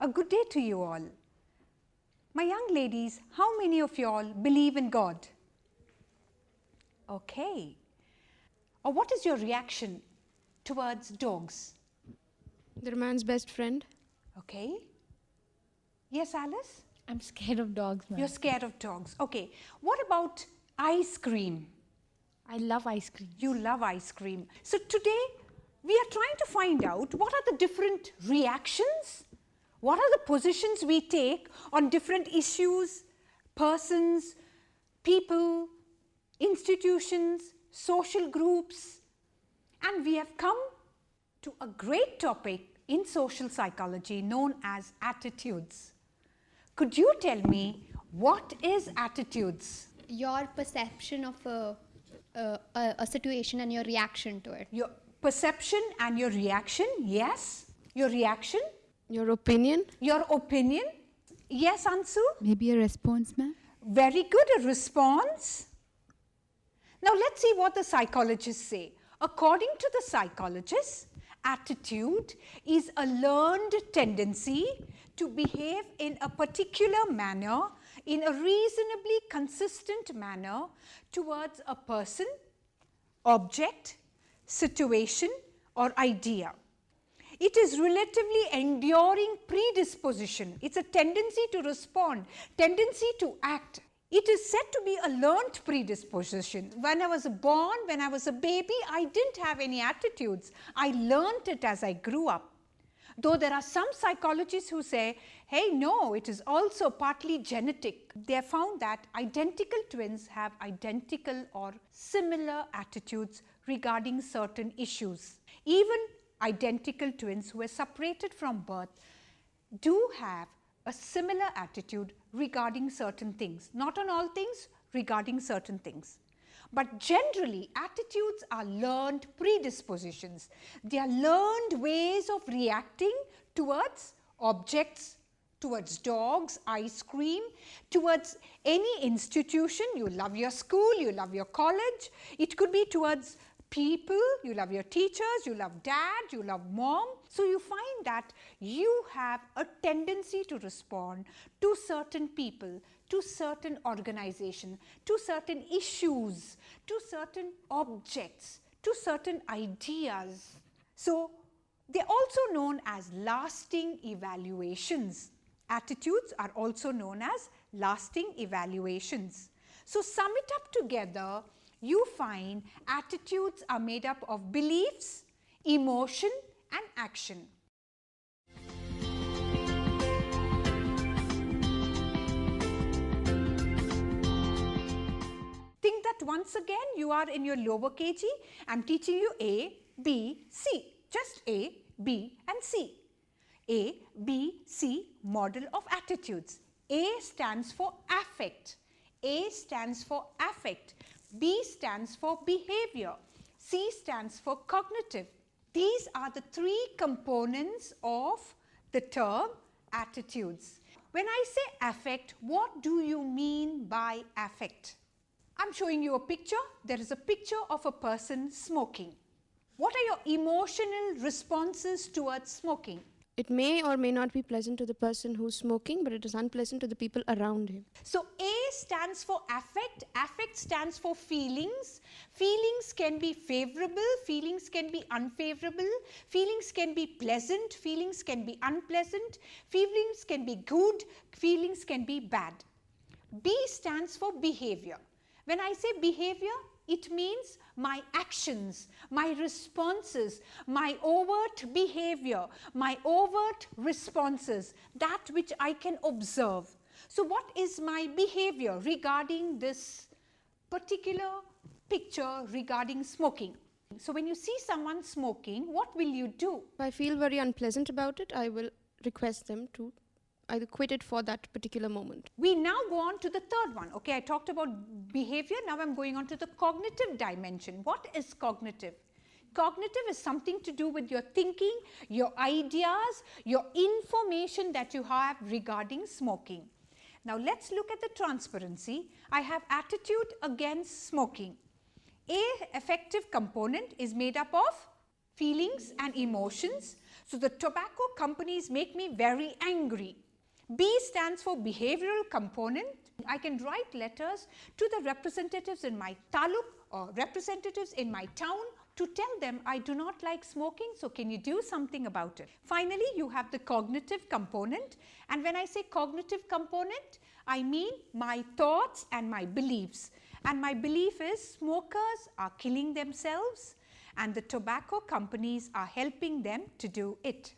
A good day to you all. My young ladies, how many of you all believe in God? Okay. Or what is your reaction towards dogs? They're man's best friend. Okay. Yes, Alice? I'm scared of dogs, ma'am. You're scared of dogs. Okay. What about ice cream? I love ice cream. You love ice cream. So today we are trying to find out what are the different reactions, what are the positions we take on different issues, persons, people, institutions, social groups. And we have come to a great topic in social psychology known as attitudes. Could you tell me what is attitudes? Your perception of a situation and your reaction to it. Your perception and your reaction, yes. Your reaction. Your opinion? Your opinion. Yes, Ansu? Maybe a response, ma'am? Very good, a response. Now let's see what the psychologists say. According to the psychologists, attitude is a learned tendency to behave in a particular manner, in a reasonably consistent manner towards a person, object, situation or idea. It is relatively enduring predisposition. It's a tendency to respond, tendency to act. It is said to be a learnt predisposition. When I was born, when I was a baby, I didn't have any attitudes. I learnt it as I grew up. Though there are some psychologists who say, hey, no, it is also partly genetic. They have found that identical twins have identical or similar attitudes regarding certain issues. Even identical twins who were separated from birth do have a similar attitude regarding certain things. Not on all things, regarding certain things. But generally, attitudes are learned predispositions. They are learned ways of reacting towards objects, towards dogs, ice cream, towards any institution. You love your school, you love your college. It could be towards people, you love your teachers, you love dad, you love mom. So you find that you have a tendency to respond to certain people, to certain organizations, to certain issues, to certain objects, to certain ideas. So they're also known as lasting evaluations. Attitudes are also known as lasting evaluations. So sum it up together, you find attitudes are made up of beliefs, emotion and action. Think that once again you are in your lower KG. I am teaching you A, B, C. Just A, B and C. A, B, C model of attitudes. A stands for affect. A stands for affect. B stands for behavior. C stands for cognitive. These are the three components of the term attitudes. When I say affect, what do you mean by affect? I'm showing you a picture. There is a picture of a person smoking. What are your emotional responses towards smoking? It may or may not be pleasant to the person who's smoking, but it is unpleasant to the people around him. So A stands for affect. Affect stands for feelings. Feelings can be favorable, feelings can be unfavorable, feelings can be pleasant, feelings can be unpleasant, feelings can be good, feelings can be bad. B stands for behavior. When I say behavior, it means my actions, my responses, my overt behavior, my overt responses, that which I can observe. So what is my behavior regarding this particular picture regarding smoking? So when you see someone smoking, what will you do? If I feel very unpleasant about it, I will request them to either quit it for that particular moment. We now go on to the third one. Okay, I talked about behavior. Now I'm going on to the cognitive dimension. What is cognitive? Cognitive is something to do with your thinking, your ideas, your information that you have regarding smoking. Now let's look at the transparency. I have attitude against smoking. A affective component is made up of feelings and emotions. So the tobacco companies make me very angry. B stands for behavioral component. I can write letters to the representatives in my taluk or representatives in my town to tell them I do not like smoking, so can you do something about it? Finally, you have the cognitive component, and when I say cognitive component, I mean my thoughts and my beliefs. And my belief is smokers are killing themselves and the tobacco companies are helping them to do it.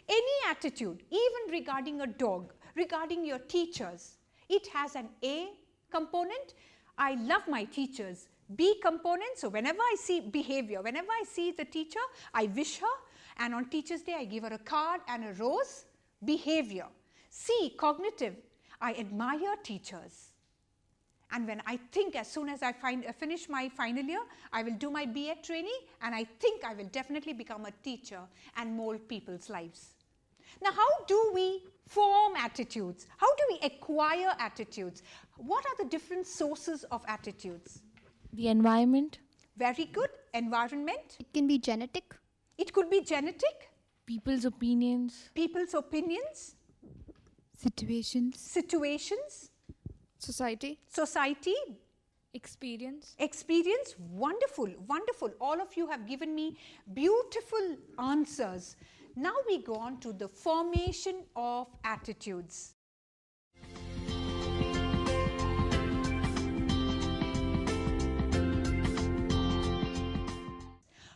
Any attitude, even regarding a dog, regarding your teachers, it has an A component. I love my teachers. B component, so whenever I see behavior, whenever I see the teacher, I wish her, and on Teacher's Day I give her a card and a rose. Behavior. C, cognitive, I admire teachers. And when I think, as soon as I finish my final year, I will do my BA training, and I think I will definitely become a teacher and mold people's lives. Now, how do we form attitudes? How do we acquire attitudes? What are the different sources of attitudes? The environment, Very good. Environment. It can be genetic. It could be genetic. people's opinions, People's opinions. situations, Situations. Society. Society. experience, Experience. Wonderful, wonderful. All of you have given me beautiful answers. Now we go on to the formation of attitudes.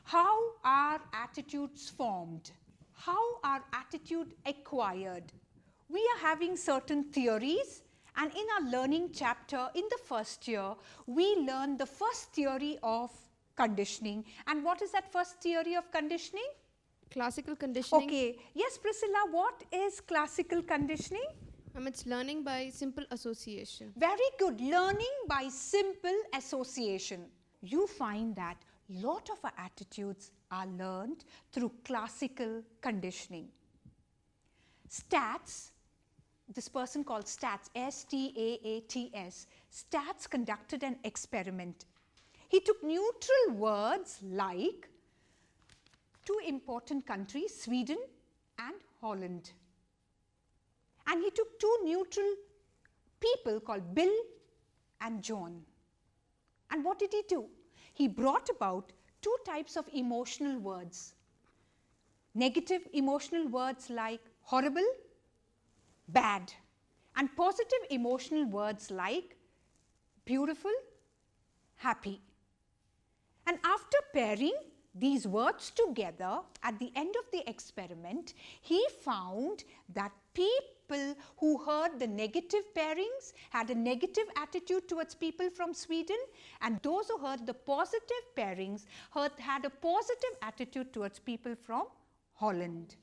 How are attitudes formed? How are attitudes acquired? We are having certain theories, and in our learning chapter in the first year, we learn the first theory of conditioning. And what is that first theory of conditioning? Classical conditioning. Okay, yes, Priscilla, what is classical conditioning? It's learning by simple association. Very good, learning by simple association. You find that lot of our attitudes are learned through classical conditioning. Stats, this person called Stats, S-T-A-A-T-S, Stats conducted an experiment. He took neutral words like two important countries, Sweden and Holland. And he took two neutral people called Bill and John. And what did he do? He brought about two types of emotional words. Negative emotional words like horrible, bad, and positive emotional words like beautiful, happy. And after pairing these words together at the end of the experiment, he found that people who heard the negative pairings had a negative attitude towards people from Sweden, and those who heard the positive pairings had a positive attitude towards people from Holland.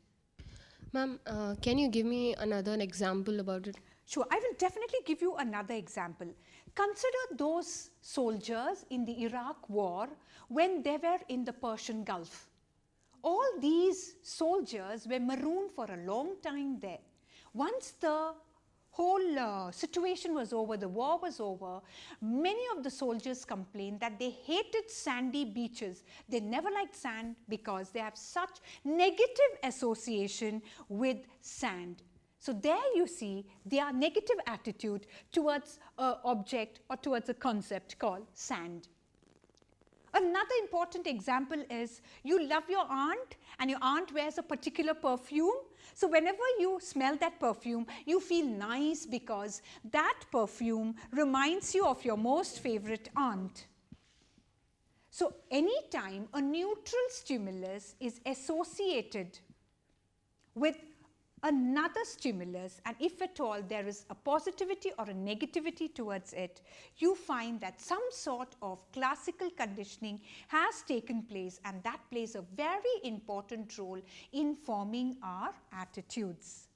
Ma'am, can you give me another example about it? Sure, I will definitely give you another example. Consider those soldiers in the Iraq war when they were in the Persian Gulf. All these soldiers were marooned for a long time there. Once the whole situation was over, the war was over, many of the soldiers complained that they hated sandy beaches. They never liked sand because they have such negative association with sand. So there you see their negative attitude towards an object or towards a concept called sand. Another important example is you love your aunt and your aunt wears a particular perfume. So whenever you smell that perfume, you feel nice because that perfume reminds you of your most favorite aunt. So anytime a neutral stimulus is associated with another stimulus, and if at all there is a positivity or a negativity towards it, you find that some sort of classical conditioning has taken place, and that plays a very important role in forming our attitudes.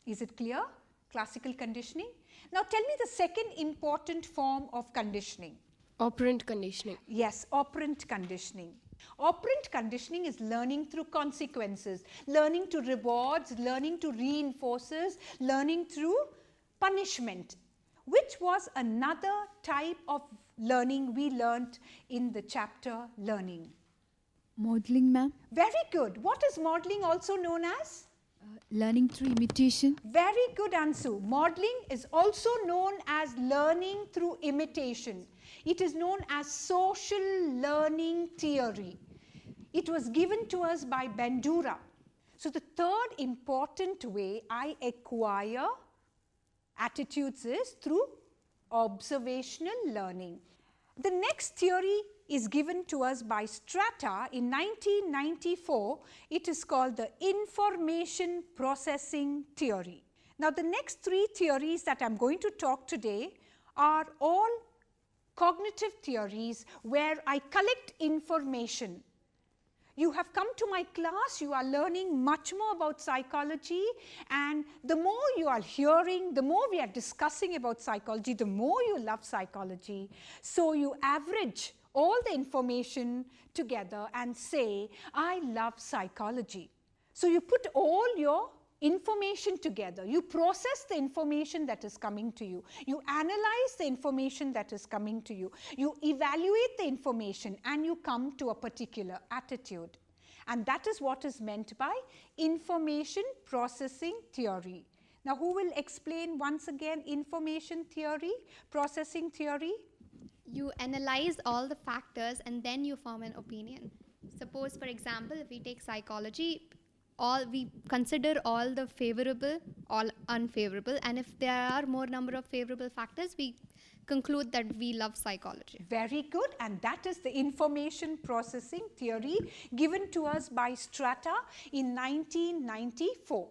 Is it clear? Classical conditioning. Now tell me the second important form of conditioning. Operant conditioning. Yes, operant conditioning. Operant conditioning is learning through consequences, learning to rewards, learning to reinforces, learning through punishment, which was another type of learning we learnt in the chapter learning. Modeling, ma'am. Very good. What is modeling also known as? Learning through imitation. Very good, Ansu. Modeling is also known as learning through imitation. It is known as social learning theory. It was given to us by Bandura. So the third important way I acquire attitudes is through observational learning. The next theory is given to us by Strata in 1994. It is called the information processing theory. Now the next three theories that I'm going to talk today are all cognitive theories where I collect information. You have come to my class, you are learning much more about psychology, and the more you are hearing, the more we are discussing about psychology, the more you love psychology. So you average all the information together and say, I love psychology. So you put all your information together, you process the information that is coming to you, you analyze the information that is coming to you, you evaluate the information, and you come to a particular attitude. And that is what is meant by information processing theory. Now who will explain once again information theory, processing theory? You analyze all the factors and then you form an opinion. Suppose, for example, if we take psychology, we consider all the favorable, all unfavorable, and if there are more number of favorable factors, we conclude that we love psychology. Very good, and that is the information processing theory given to us by Strata in 1994.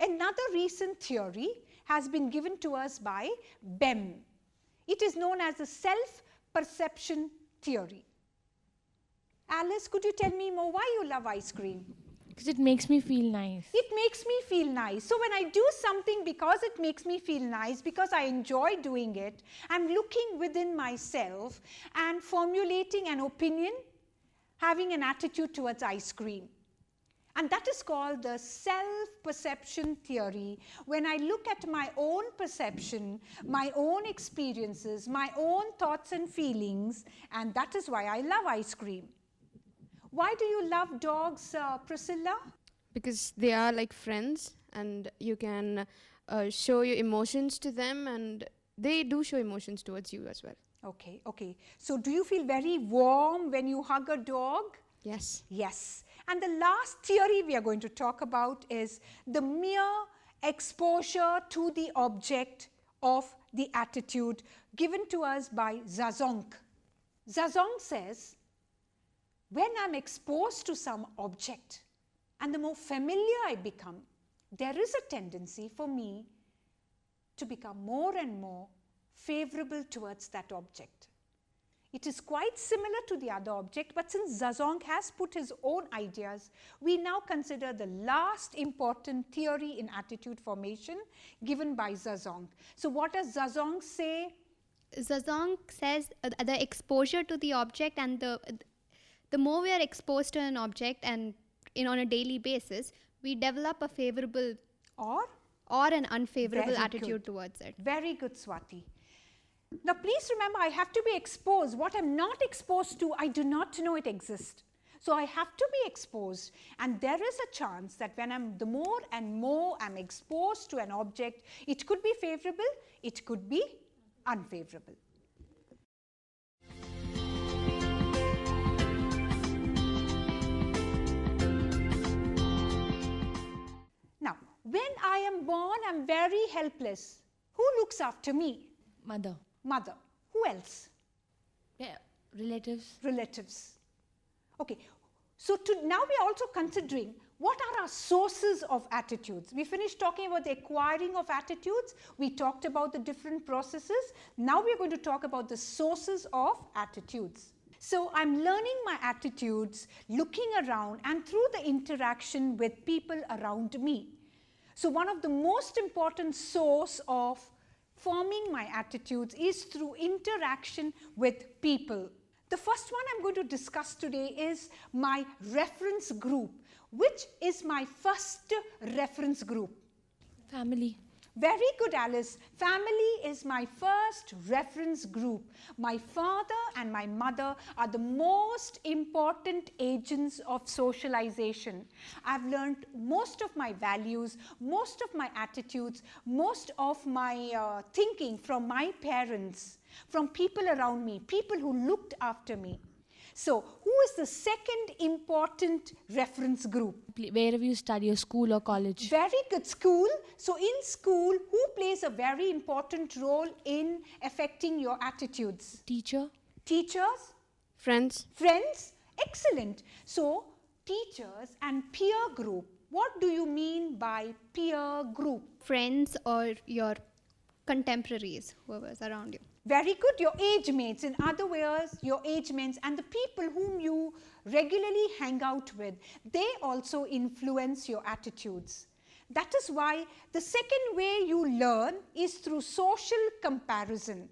Another recent theory has been given to us by BEM. It is known as the self-perception theory. Alice, could you tell me more why you love ice cream? Because it makes me feel nice. It makes me feel nice. So when I do something because it makes me feel nice, because I enjoy doing it, I'm looking within myself and formulating an opinion, having an attitude towards ice cream. And that is called the self-perception theory. When I look at my own perception, my own experiences, my own thoughts and feelings, and that is why I love ice cream. Why do you love dogs, Priscilla? Because they are like friends, and you can show your emotions to them, and they do show emotions towards you as well. Okay, okay. So do you feel very warm when you hug a dog? Yes. Yes. And the last theory we are going to talk about is the mere exposure to the object of the attitude given to us by Zazong. Zazong says, when I'm exposed to some object and the more familiar I become, there is a tendency for me to become more and more favorable towards that object. It is quite similar to the other object, but since Zazong has put his own ideas, we now consider the last important theory in attitude formation given by Zazong. So what does Zazong say? Zazong says the exposure to the object, and the more we are exposed to an object and on a daily basis, we develop a favorable or an unfavorable attitude towards it. Very good, Swati. Now please remember, I have to be exposed. What I'm not exposed to, I do not know it exists. So I have to be exposed, and there is a chance that when the more and more I'm exposed to an object, it could be favorable, it could be unfavorable. Now, when I am born, I'm very helpless. Who looks after me? Mother. Mother. Who else? Yeah. Relatives. Relatives. Okay. So now we are also considering what are our sources of attitudes. We finished talking about the acquiring of attitudes. We talked about the different processes. Now we are going to talk about the sources of attitudes. So I'm learning my attitudes, looking around, and through the interaction with people around me. So one of the most important source of forming my attitudes is through interaction with people. The first one I'm going to discuss today is my reference group. Which is my first reference group? Family. Very good, Alice. Family is my first reference group. My father and my mother are the most important agents of socialization. I've learned most of my values, most of my attitudes, most of my thinking from my parents, from people around me, people who looked after me. So, who is the second important reference group? Wherever you study, or school or college. Very good. School. So in school, who plays a very important role in affecting your attitudes? Teacher. Teachers? Friends. Friends? Excellent. So teachers and peer group. What do you mean by peer group? Friends or your contemporaries, whoever's around you. Very good. Your age mates. In other words, your age mates and the people whom you regularly hang out with, they also influence your attitudes. That is why the second way you learn is through social comparison.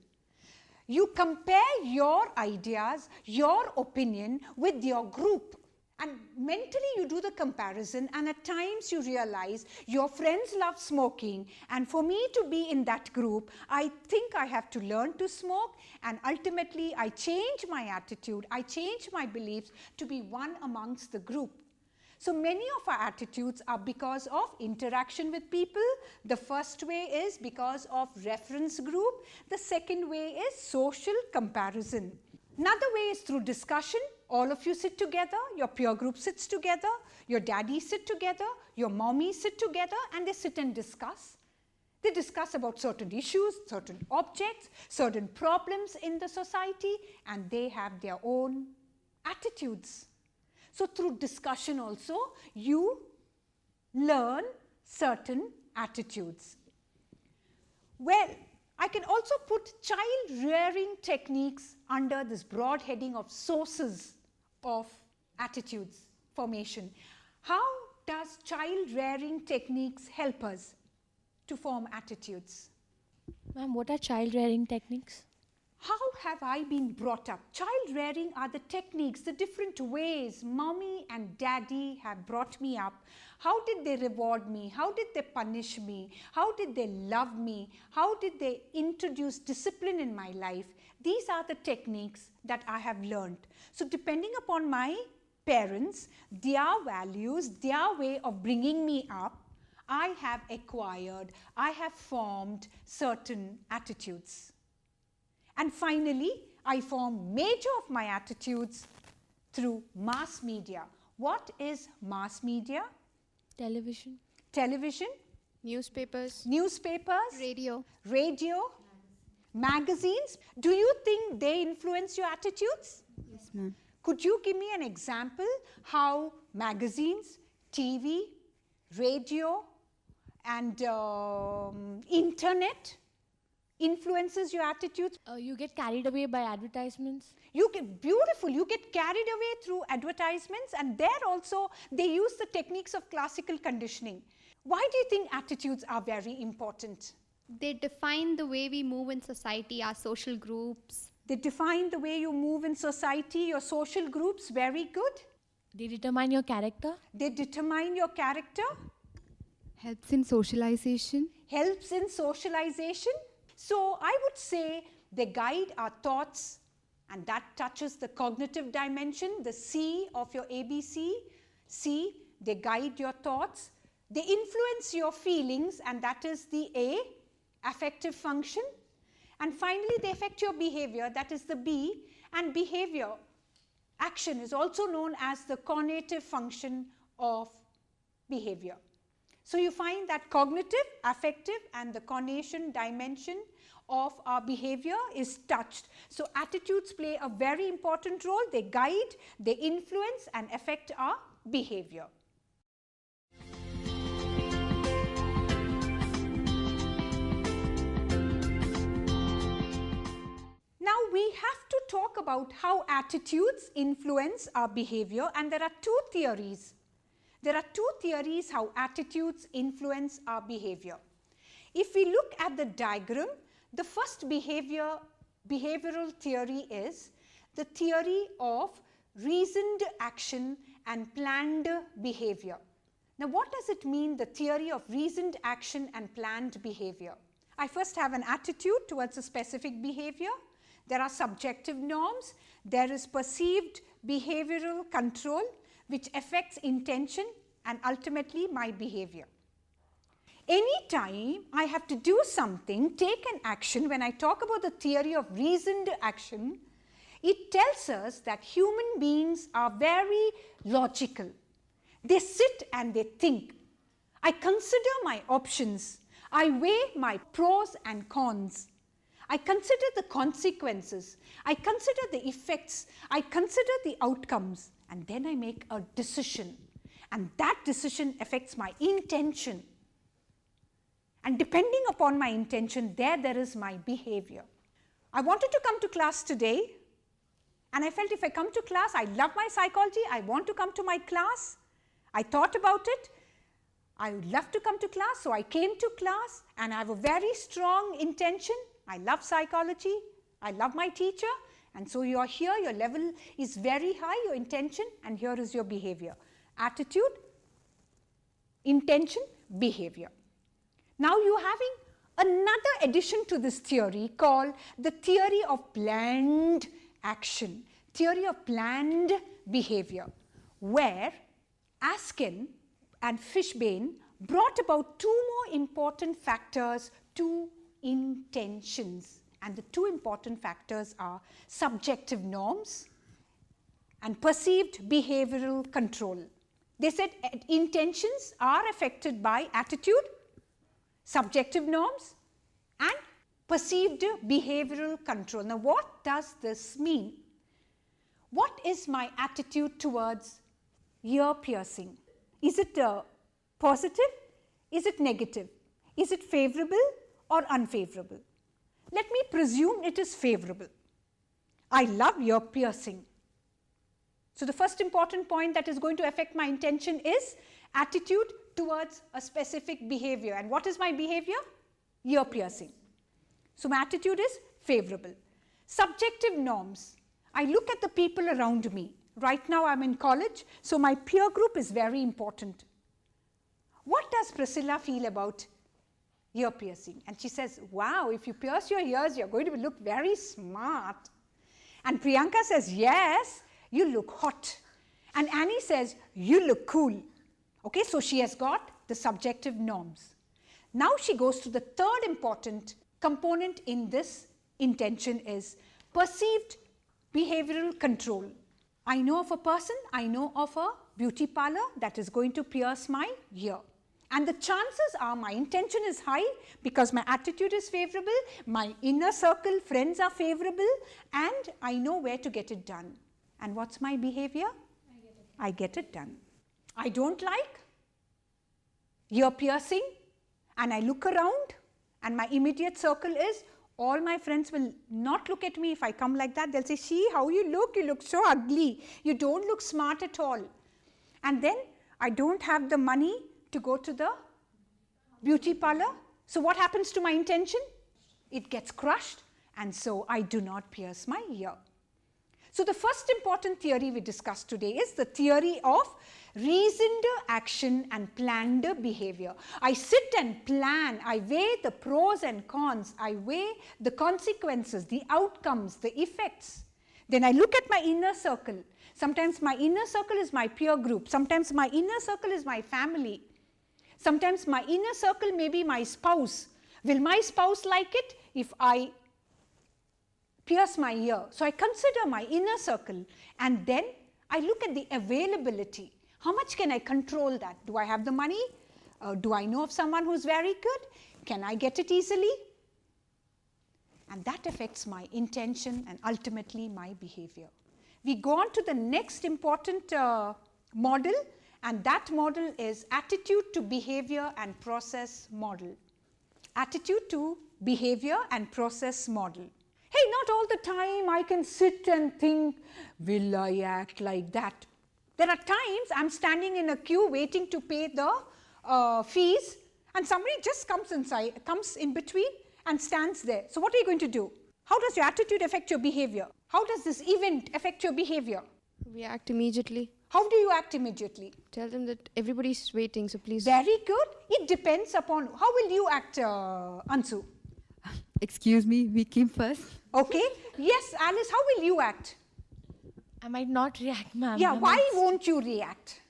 You compare your ideas, your opinion with your group. And mentally you do the comparison, and at times you realize your friends love smoking, and for me to be in that group, I think I have to learn to smoke, and ultimately I change my attitude, I change my beliefs to be one amongst the group. So many of our attitudes are because of interaction with people. The first way is because of reference group. The second way is social comparison. Another way is through discussion. All of you sit together, your peer group sits together, your daddy sit together, your mommy sit together, and they sit and discuss. They discuss about certain issues, certain objects, certain problems in the society, and they have their own attitudes. So through discussion also, you learn certain attitudes. Well, I can also put child rearing techniques under this broad heading of sources of attitudes formation. How does child rearing techniques help us to form attitudes? Ma'am, what are child rearing techniques? How have I been brought up? Child rearing are the techniques, the different ways mommy and daddy have brought me up. How did they reward me? How did they punish me? How did they love me? How did they introduce discipline in my life? These are the techniques that I have learned. So depending upon my parents, their values, their way of bringing me up, I have acquired, I have formed certain attitudes. And finally, I form major of my attitudes through mass media. What is mass media? Television. Television, Newspapers. newspapers, Radio. radio, magazines. Do you think they influence your attitudes? Yes, ma'am. Could you give me an example how magazines, TV, radio, and internet influences your attitudes? You get carried away by advertisements. You get beautiful, you get carried away through advertisements, and there also they use the techniques of classical conditioning. Why do you think attitudes are very important? They define the way we move in society, our social groups. They define the way you move in society, your social groups. Very good. They determine your character. They determine your character, Helps in socialization. helps in socialization. So I would say they guide our thoughts, and that touches the cognitive dimension, the C of your ABC. C, they guide your thoughts. They influence your feelings, and that is the A, affective function. And finally, they affect your behavior, that is the B. And behavior, action, is also known as the cognitive function of behavior. So you find that cognitive, affective, and the cognition dimension of our behavior is touched. So attitudes play a very important role. They guide, they influence, and affect our behavior. Now we have to talk about how attitudes influence our behavior, and there are two theories. There are two theories how attitudes influence our behavior. If we look at the diagram, the first behavioral theory is the theory of reasoned action and planned behavior. Now, what does it mean, the theory of reasoned action and planned behavior? I first have an attitude towards a specific behavior. There are subjective norms. There is perceived behavioral control, which affects intention and ultimately my behavior. Anytime I have to do something, take an action, when I talk about the theory of reasoned action, it tells us that human beings are very logical. They sit and they think. I consider my options. I weigh my pros and cons. I consider the consequences. I consider the effects. I consider the outcomes. And then I make a decision. And that decision affects my intention. And depending upon my intention, there is my behavior. I wanted to come to class today. And I felt if I come to class, I love my psychology. I want to come to my class. I thought about it. I would love to come to class, so I came to class and I have a very strong intention. I love psychology. I love my teacher. And so you are here, your level is very high, your intention, and here is your behavior. Attitude, intention, behavior. Now you are having another addition to this theory called the theory of planned action, theory of planned behavior, where Askin and Fishbane brought about two more important factors to intentions. And the two important factors are subjective norms and perceived behavioral control. They said intentions are affected by attitude, subjective norms, and perceived behavioral control. Now, what does this mean? What is my attitude towards ear piercing? Is it positive? Is it negative? Is it favorable or unfavorable? Let me presume it is favorable. I love ear piercing. So the first important point that is going to affect my intention is attitude towards a specific behavior. And what is my behavior? Ear piercing. So my attitude is favorable. Subjective norms. I look at the people around me. Right now I'm in college, so my peer group is very important. What does Priscilla feel about ear piercing? And she says, wow, if you pierce your ears, you're going to look very smart. And Priyanka says, yes, you look hot. And Annie says, you look cool. Okay, so she has got the subjective norms. Now she goes to the third important component in this intention is perceived behavioral control. I know of a person, I know of a beauty parlor that is going to pierce my ear. And the chances are my intention is high because my attitude is favorable, my inner circle friends are favorable, and I know where to get it done. And what's my behavior? I get it done. I don't like ear piercing, and I look around and my immediate circle is all my friends will not look at me if I come like that. They'll say, see how you look so ugly. You don't look smart at all. And then I don't have the money to go to the beauty parlor. So what happens to my intention? It gets crushed, and so I do not pierce my ear. So the first important theory we discussed today is the theory of reasoned action and planned behavior. I sit and plan, I weigh the pros and cons, I weigh the consequences, the outcomes, the effects. Then I look at my inner circle. Sometimes my inner circle is my peer group, sometimes my inner circle is my family, sometimes my inner circle may be my spouse. Will my spouse like it if I pierce my ear? So I consider my inner circle, and then I look at the availability. How much can I control that? Do I have the money? Do I know of someone who's very good? Can I get it easily? And that affects my intention and ultimately my behavior. We go on to the next important model, and that model is attitude to behavior and process model. Attitude to behavior and process model. Hey, not all the time I can sit and think, will I act like that? There are times I'm standing in a queue waiting to pay the fees, and somebody just comes in between and stands there. So what are you going to do? How does your attitude affect your behavior? How does this event affect your behavior? We act immediately. How do you act immediately? Tell them that everybody's waiting, so please. Very good. It depends upon, how will you act, Ansu? Excuse me, we came first. Okay. Yes, Alice, how will you act? I might not react, ma'am. Yeah, I why might won't you react?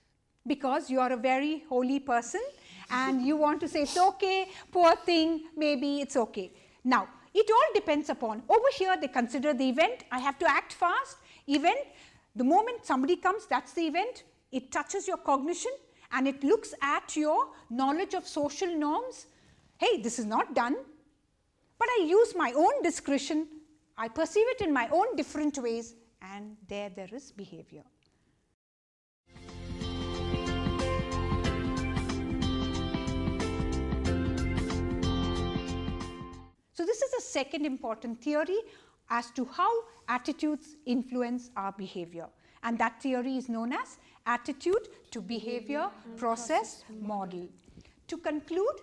Because you are a very holy person and you want to say, it's okay, poor thing, maybe it's okay. Now, it all depends upon, over here they consider the event, I have to act fast, event, the moment somebody comes, that's the event, it touches your cognition and it looks at your knowledge of social norms. Hey, this is not done, but I use my own discretion, I perceive it in my own different ways, and there is behavior. So this is the second important theory as to how attitudes influence our behavior, and that theory is known as attitude to behavior process model. To conclude,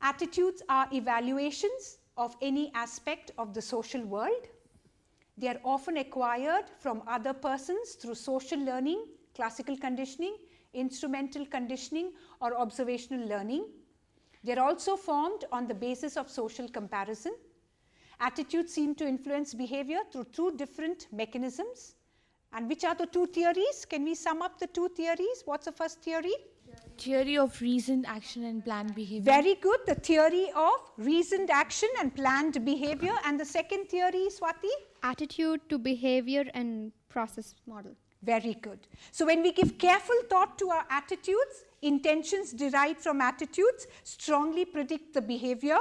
attitudes are evaluations of any aspect of the social world. They are often acquired from other persons through social learning, classical conditioning, instrumental conditioning, or observational learning. They are also formed on the basis of social comparison. Attitudes seem to influence behavior through two different mechanisms. And which are the two theories? Can we sum up the two theories? What's the first theory? Theory of reasoned action and planned behavior. Very good. The theory of reasoned action and planned behavior. And the second theory, Swati? Attitude to behavior and process model. Very good. So when we give careful thought to our attitudes, intentions derived from attitudes strongly predict the behavior.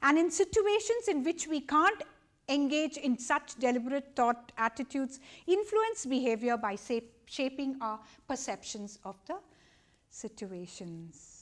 And in situations in which we can't engage in such deliberate thought, attitudes influence behavior by shaping our perceptions of the situations.